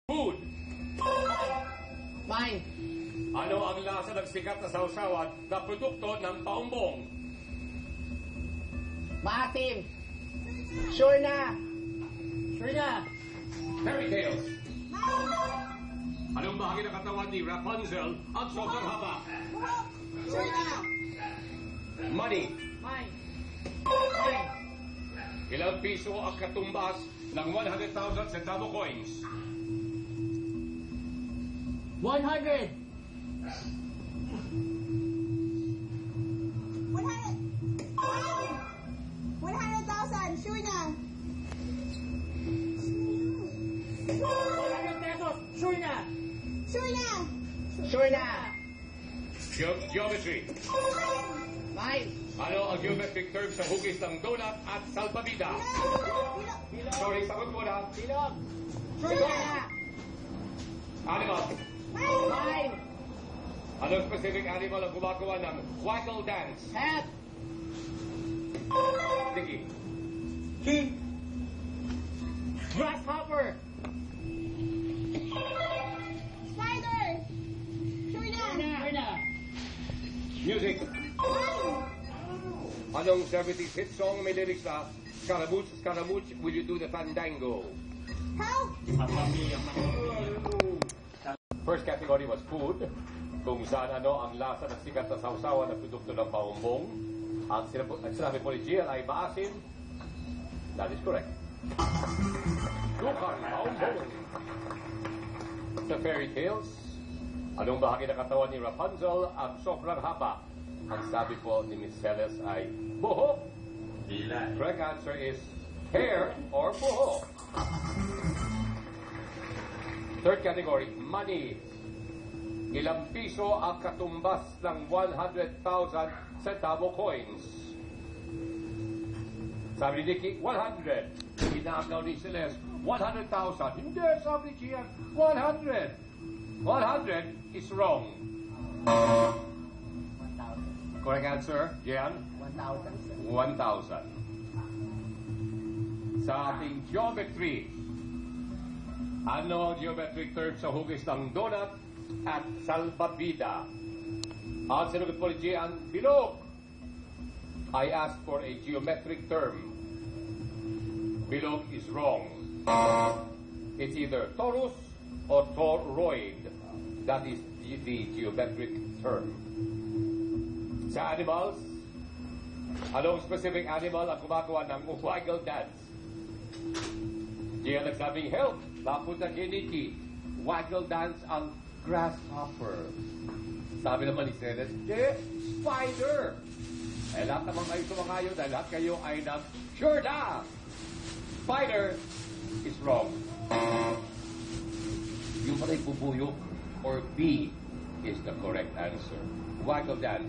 Food. Mine. Ano ang lasa ng sikat na sausawan na produkto ng paumbong? Maasim. Sure na. Sure na. Fairy tales. Anong bahagi ng katawan ni Rapunzel at sobrang haba? Sure na. Money. Mine. Mine. Ilang piso ang katumbas ng 100,000 centavo coins? 100. 100,000. Sure na. 100 pesos. Sure na. Sure na. Sure na. Geometry. Mine. Ano ang geometric term sa hugis ng donut at salpabida? Sorry, sagot mo na. Bilog. Sure na. Animal. Mine. Anong specific animal ang gumagawa ng waggle dance? Hat. Sige. Grasshopper. Spider. Sure na. Sure na. Music. Anong 70s hit song may lyrics na Scaramouche, Scaramouche, will you do the fandango? Help. First category was food, kung saan ano ang lasa ng sikat na sausawan na produkto ng paumbong. Ang sinabi po ni Gian ay maasim. That is correct. Dukang paumbong. Sa fairy tales, anong bahagi ng katawan ni Rapunzel ang sobrang haba? Ang sabi po ni Miss Celes ay buhok. Correct answer is hair or buhok. Third category, money. Ilang piso ang katumbas ng 100,000 centavo coins? Sabi ni Nikki, 100. Inagaw ni Celeste, 100,000. Hindi, sabi ni Gian, 100. 100 is wrong. 1,000. Correct answer, Gian? 1,000. 1,000. Sa ating geometry, ano ang geometric term sa hugis ng donut at salpabida? Ang sinagot po ni Gian, bilog. I asked for a geometric term. Bilog is wrong. It's either torus or toroid. That is the geometric term. Sa animals, anong specific animal ang gumagawa ng waggle dance? Diyan nagsabing help. Napunta kay Nikki. Waggle dance ang grasshopper. Sabi naman ni Celes, spider. Eh, lahat naman kayo sumangayo dahil lahat kayo ay sure na. Spider is wrong. Yung pala'y bubuyok or B is the correct answer. Waggle dance.